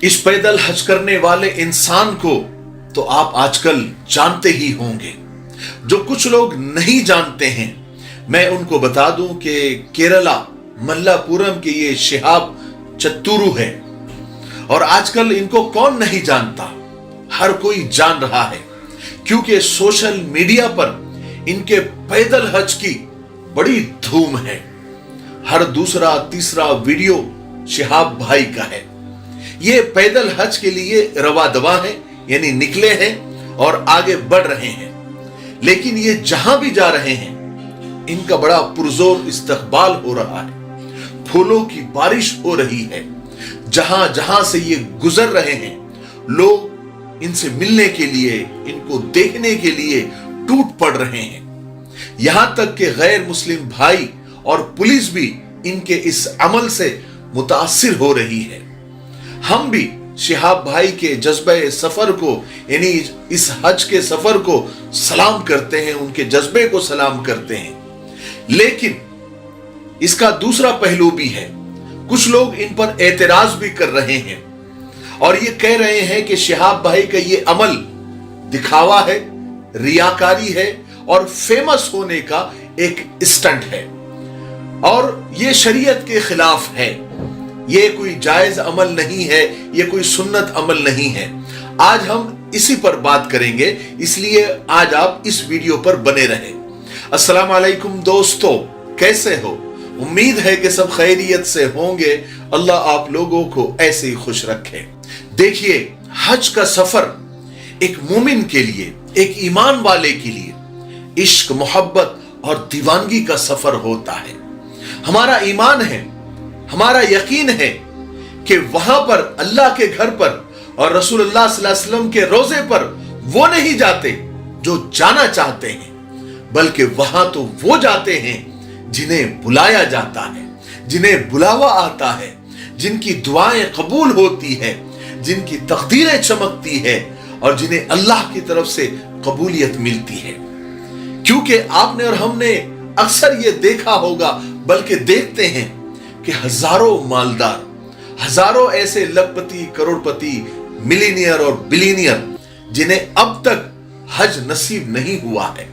इस पैदल हज करने वाले इंसान को तो आप आजकल जानते ही होंगे। जो कुछ लोग नहीं जानते हैं, मैं उनको बता दूं कि केरला मल्लापुरम के ये शिहाब चत्तुरू है, और आजकल इनको कौन नहीं जानता, हर कोई जान रहा है, क्योंकि सोशल मीडिया पर इनके पैदल हज की बड़ी धूम है। हर दूसरा तीसरा वीडियो शिहाब भाई का है। ये पैदल हज के लिए रवा दवा है, यानी निकले हैं और आगे बढ़ रहे हैं। लेकिन ये जहां भी जा रहे हैं, इनका बड़ा पुरजोर इस्तकबाल हो रहा है, फूलों की बारिश हो रही है। जहां जहां से ये गुजर रहे हैं, लोग इनसे मिलने के लिए, इनको देखने के लिए टूट पड़ रहे हैं। यहां तक कि गैर मुस्लिम भाई और पुलिस भी इनके इस अमल से मुतासिर हो रही है। हम भी शिहाब भाई के जज्बे सफर को, यानी इस हज के सफर को सलाम करते हैं, उनके जज्बे को सलाम करते हैं। लेकिन इसका दूसरा पहलू भी है। कुछ लोग इन पर एतराज भी कर रहे हैं और ये कह रहे हैं कि शिहाब भाई का ये अमल दिखावा है, रियाकारी है और फेमस होने का एक स्टंट है, और ये शरीयत के खिलाफ है। ये कोई जायज अमल नहीं है, ये कोई सुन्नत अमल नहीं है। आज हम इसी पर बात करेंगे, इसलिए आज आप इस वीडियो पर बने रहें। अस्सलाम वालेकुम दोस्तों, कैसे हो? उम्मीद है कि सब खैरियत से होंगे। अल्लाह आप लोगों को ऐसे ही खुश रखे। देखिए, हज का सफर एक मोमिन के लिए, एक ईमान वाले के लिए इश्क, मोहब्बत और दीवानगी का सफर होता है। हमारा ईमान है, हमारा यकीन है कि वहां पर, अल्लाह के घर पर और रसूलुल्लाह सल्लल्लाहु अलैहि वसल्लम के रोजे पर वो नहीं जाते जो जाना चाहते हैं, बल्कि वहां तो वो जाते हैं जिन्हें बुलाया जाता है, जिन्हें बुलावा आता है, जिनकी दुआएं कबूल होती है, जिनकी तकदीरें चमकती है और जिन्हें अल्लाह की तरफ से कबूलियत मिलती है। क्योंकि आपने और हमने अक्सर ये देखा होगा, बल्कि देखते हैं कि हजारों मालदार, हजारों ऐसे लखपति, करोड़पति, मिलीनियर और बिलीनियर जिन्हें अब तक हज नसीब नहीं हुआ है,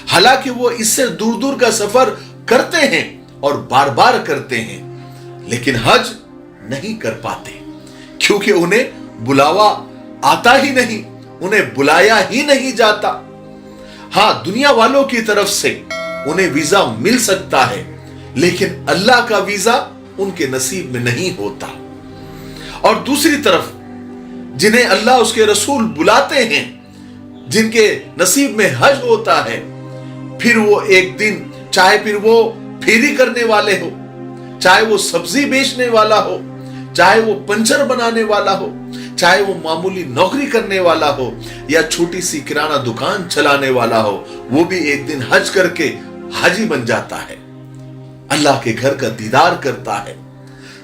हालांकि वो इससे दूर दूर का सफर करते हैं और बार बार करते हैं, लेकिन हज नहीं कर पाते क्योंकि उन्हें बुलावा आता ही नहीं, उन्हें बुलाया ही नहीं जाता। हां, दुनिया वालों की तरफ से उन्हें वीजा मिल सकता है, लेकिन अल्लाह का वीजा उनके नसीब में नहीं होता। और दूसरी तरफ जिन्हें अल्लाह उसके रसूल बुलाते हैं, जिनके नसीब में हज होता है, फिर वो एक दिन, चाहे फिर वो फेरी करने वाले हो, चाहे वो सब्जी बेचने वाला हो, चाहे वो पंचर बनाने वाला हो, चाहे वो मामूली नौकरी करने वाला हो या छोटी सी किराना दुकान चलाने वाला हो, वो भी एक दिन हज करके हाजी बन जाता है, अल्लाह के घर का दीदार करता है,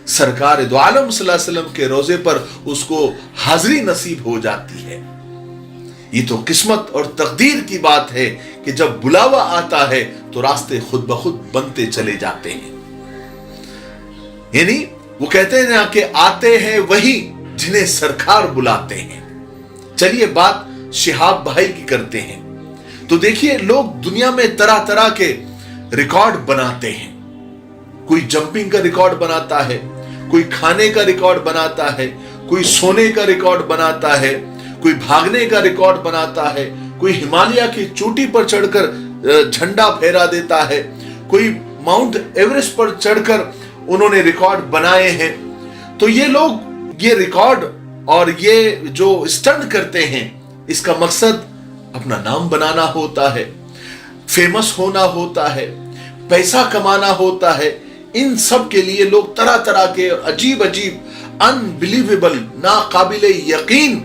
सरकार दो आलम सल्लल्लाहु अलैहि वसल्लम के रोजे पर उसको हाजिरी नसीब हो जाती है। ये तो किस्मत और तकदीर की बात है कि जब बुलावा आता है तो रास्ते खुद ब खुद बनते चले जाते हैं। यानी वो कहते हैं ना कि आते हैं वही जिन्हें सरकार बुलाते हैं। चलिए बात शिहाब भाई की करते हैं। तो देखिए, लोग दुनिया में तरह तरह के रिकॉर्ड बनाते हैं। कोई जंपिंग का रिकॉर्ड बनाता है, कोई खाने का रिकॉर्ड बनाता है, कोई सोने का रिकॉर्ड बनाता है, कोई भागने का रिकॉर्ड बनाता है, कोई हिमालय की चोटी पर चढ़कर झंडा फहरा देता है, कोई माउंट एवरेस्ट पर चढ़कर उन्होंने रिकॉर्ड बनाए हैं। तो ये लोग ये रिकॉर्ड और ये जो स्टंट करते हैं, इसका मकसद अपना नाम बनाना होता है, फेमस होना होता है, पैसा कमाना होता है। इन सब के लिए लोग तरह तरह के अजीब अजीब, अनबिलीवेबल, नाकाबिले यकीन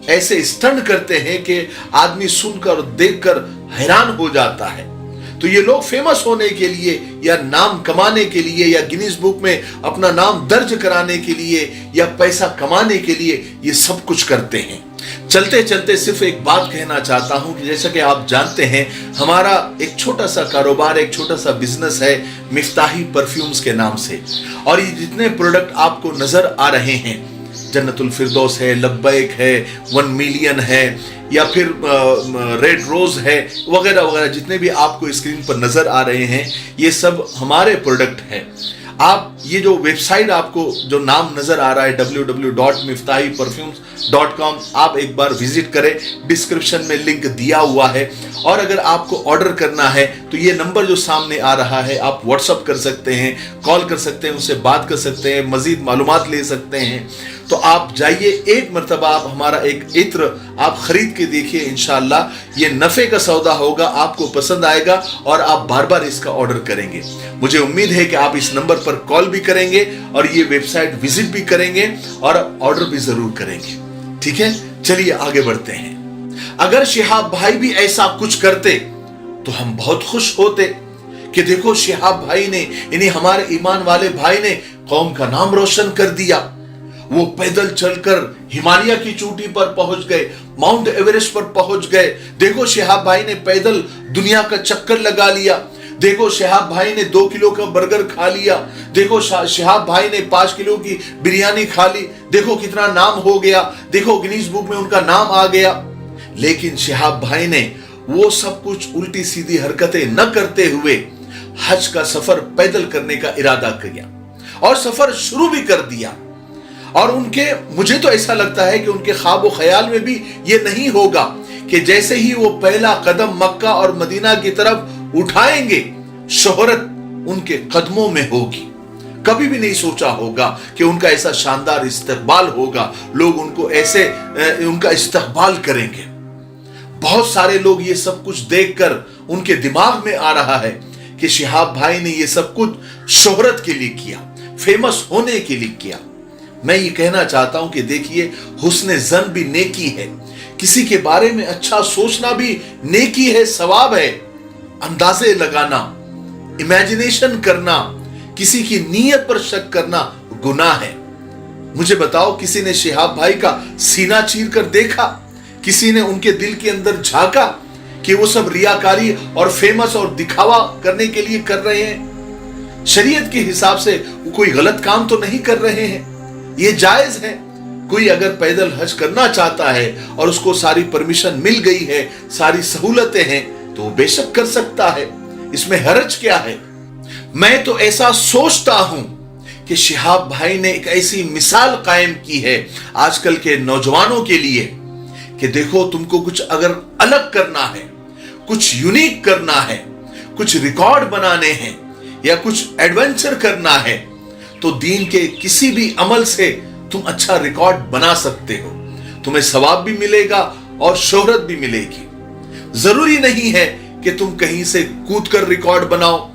ऐसे स्टंट करते हैं कि आदमी सुनकर और देखकर हैरान हो जाता है। तो ये लोग फेमस होने के लिए या नाम कमाने के लिए या गिनीज बुक में अपना नाम दर्ज कराने के लिए या पैसा कमाने के लिए ये सब कुछ करते हैं। चलते चलते सिर्फ एक बात कहना चाहता हूं कि जैसा कि आप जानते हैं, हमारा एक छोटा सा कारोबार, एक छोटा सा बिजनेस है मिफ्ताही परफ्यूम्स के नाम से, और ये जितने प्रोडक्ट आपको नजर आ रहे हैं, जन्नतुल फिरदौस है, लब्बैक है, 1 मिलियन है, या फिर रेड रोज है, वगैरह वगैरह जितने भी आपको स्क्रीन पर नजर आ रहे हैं, ये सब हमारे प्रोडक्ट हैं। आप ये जो वेबसाइट आपको जो नाम नजर आ रहा है www.miftahiperfumes.com, आप एक बार विजिट करें, डिस्क्रिप्शन में लिंक दिया हुआ है। और अगर आपको ऑर्डर करना है तो ये नंबर जो सामने आ रहा है, आप व्हाट्सअप कर सकते हैं, कॉल कर सकते हैं, उनसे बात कर सकते हैं, मजीद मालूमात ले सकते हैं। तो आप जाइए, एक मरतबा आप हमारा एक इत्र आप खरीद के देखिए, इंशाअल्लाह ये नफे का सौदा होगा, आपको पसंद आएगा और आप बार बार इसका ऑर्डर करेंगे। मुझे उम्मीद है कि आप इस नंबर पर कॉल भी करेंगे और ये वेबसाइट विजिट भी करेंगे और ऑर्डर भी जरूर करेंगे। ठीक है, चलिए आगे बढ़ते हैं। अगर शिहाब भाई भी ऐसा कुछ करते तो हम बहुत खुश होते कि देखो शिहाब भाई ने, यानी हमारे ईमान वाले भाई ने कौम का नाम रोशन कर दिया। वो पैदल चलकर हिमालय की चोटी पर पहुंच गए, माउंट एवरेस्ट पर पहुंच गए। देखो शिहाब भाई ने पैदल दुनिया का चक्कर लगा लिया। देखो शिहाब भाई ने 2 किलो का बर्गर खा लिया। देखो शिहाब भाई ने 5 किलो की बिरयानी खा ली। देखो कितना नाम हो गया, देखो गिनीज बुक में उनका नाम आ गया। लेकिन शिहाब भाई ने वो सब कुछ उल्टी सीधी हरकतें न करते हुए हज का सफर पैदल करने का इरादा किया और सफर शुरू भी कर दिया। और मुझे तो ऐसा लगता है कि उनके ख्वाब व ख्याल में भी ये नहीं होगा कि जैसे ही वो पहला कदम मक्का और मदीना की तरफ उठाएंगे, शोहरत उनके कदमों में होगी। कभी भी नहीं सोचा होगा कि उनका ऐसा शानदार इस्तकबाल होगा, लोग उनको ऐसे उनका इस्तकबाल करेंगे। बहुत सारे लोग ये सब कुछ देखकर उनके दिमाग में आ रहा है कि शिहाब भाई ने ये सब कुछ शोहरत के लिए किया, फेमस होने के लिए किया। मैं ये कहना चाहता हूं कि देखिए, हुस्न ज़न भी नेकी है, किसी के बारे में अच्छा सोचना भी नेकी है, सवाब है। अंदाजे लगाना, इमेजिनेशन करना, किसी की नीयत पर शक करना गुनाह है। मुझे बताओ, किसी ने शिहाब भाई का सीना चीर कर देखा? किसी ने उनके दिल के अंदर झांका कि वो सब रियाकारी और फेमस और दिखावा करने के लिए कर रहे हैं? शरीयत के हिसाब से वो कोई गलत काम तो नहीं कर रहे हैं, ये जायज है। कोई अगर पैदल हज करना चाहता है और उसको सारी परमिशन मिल गई है, सारी सहूलतें हैं, तो वो बेशक कर सकता है, इसमें हर्ज क्या है? मैं तो ऐसा सोचता हूं कि शिहाब भाई ने एक ऐसी मिसाल कायम की है आजकल के नौजवानों के लिए कि देखो, तुमको कुछ अगर अलग करना है, कुछ यूनिक करना है, कुछ रिकॉर्ड बनाने हैं या कुछ एडवेंचर करना है, तो दीन के किसी भी अमल से तुम अच्छा रिकॉर्ड बना सकते हो। तुम्हें सवाब भी मिलेगा और शोहरत भी मिलेगी। जरूरी नहीं है कि तुम कहीं से कूद कर रिकॉर्ड बनाओ,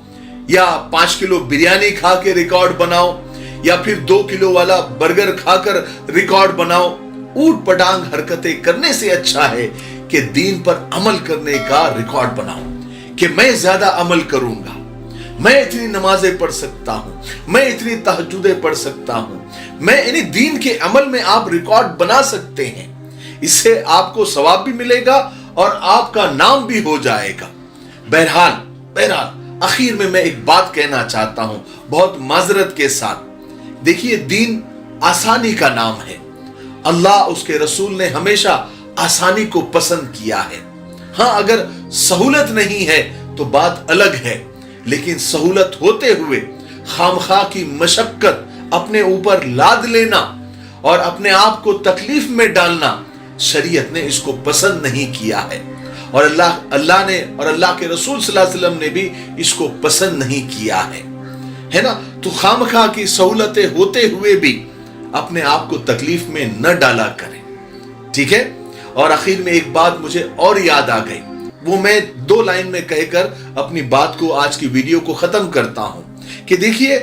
या 5 किलो बिरयानी खा के रिकॉर्ड बनाओ, या फिर 2 किलो वाला बर्गर खाकर रिकॉर्ड बनाओ। ऊट पटांग हरकतें करने से अच्छा है कि दीन पर अमल करने का रिकॉर्ड बनाओ कि मैं ज्यादा अमल करूंगा, मैं इतनी नमाजें पढ़ सकता हूं, मैं इतनी तहज्जुदें पढ़ सकता हूं। मैं यानी दीन के अमल में आप रिकॉर्ड बना सकते हैं। इससे आपको सवाब भी मिलेगा और आपका नाम भी हो जाएगा। बहरहाल आखिर में मैं एक बात कहना चाहता हूं बहुत माजरत के साथ। देखिए, दीन आसानी का नाम है। अल्लाह, उसके रसूल ने हमेशा आसानी को पसंद किया है। हाँ, अगर सहूलत नहीं है तो बात अलग है, लेकिन सहूलत होते हुए खामखा की मशक्कत अपने ऊपर लाद लेना और अपने आप को तकलीफ में डालना, शरीयत ने इसको पसंद नहीं किया है। और अल्लाह ने और अल्लाह के रसूल सल्लल्लाहु अलैहि वसल्लम ने भी इसको पसंद नहीं किया है ना। तो खामखा की सहूलतें होते हुए भी अपने आप को तकलीफ में न डाला करें, ठीक है। और आखिर में एक बात मुझे और याद आ गई, वो मैं 2 लाइन में कहकर अपनी बात को, आज की वीडियो को खत्म करता हूं कि देखिए,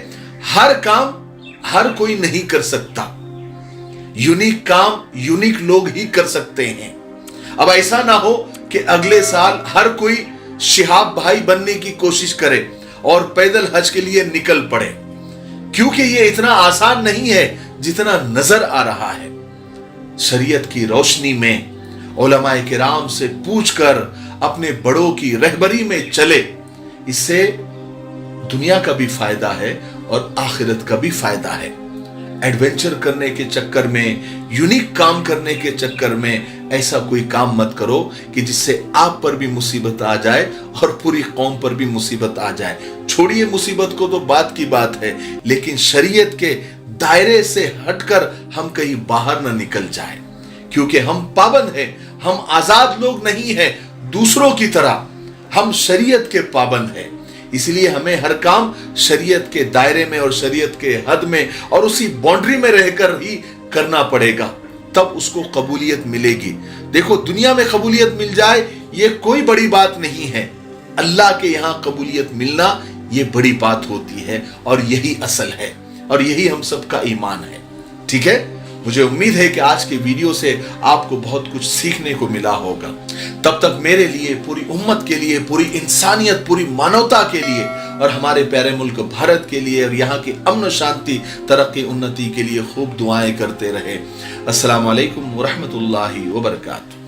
हर काम हर कोई नहीं कर सकता। यूनिक काम यूनिक लोग ही कर सकते हैं। अब ऐसा ना हो कि अगले साल हर कोई शिहाब भाई बनने की कोशिश करे और पैदल हज के लिए निकल पड़े, क्योंकि ये इतना आसान नहीं है जितना नजर आ रहा है। शरीयत की रोशनी में उलमाए किराम से पूछकर अपने बड़ों की रहबरी में चले, इससे दुनिया का भी फायदा है और आखिरत का भी फायदा है। एडवेंचर करने के चक्कर में, यूनिक काम करने के चक्कर में ऐसा कोई काम मत करो कि जिससे आप पर भी मुसीबत आ जाए और पूरी कौम पर भी मुसीबत आ जाए। छोड़िए मुसीबत को तो बात की बात है, लेकिन शरीयत के दायरे से हटकर हम कहीं बाहर ना निकल जाए, क्योंकि हम पाबंद हैं, हम आजाद लोग नहीं हैं दूसरों की तरह, हम शरीयत के पाबंद हैं। इसलिए हमें हर काम शरीयत के दायरे में और शरीयत के हद में और उसी बाउंड्री में रहकर ही करना पड़ेगा, तब उसको कबूलियत मिलेगी। देखो, दुनिया में कबूलियत मिल जाए ये कोई बड़ी बात नहीं है, अल्लाह के यहां कबूलियत मिलना ये बड़ी बात होती है, और यही असल है और यही हम सबका ईमान है। ठीक है, मुझे उम्मीद है कि आज के वीडियो से आपको बहुत कुछ सीखने को मिला होगा। तब तक मेरे लिए, पूरी उम्मत के लिए, पूरी इंसानियत, पूरी मानवता के लिए और हमारे प्यारे मुल्क भारत के लिए और यहाँ की अमन शांति, तरक्की, उन्नति के लिए खूब दुआएं करते रहे। अस्सलाम वालेकुम व रहमतुल्लाहि व बरकातहू।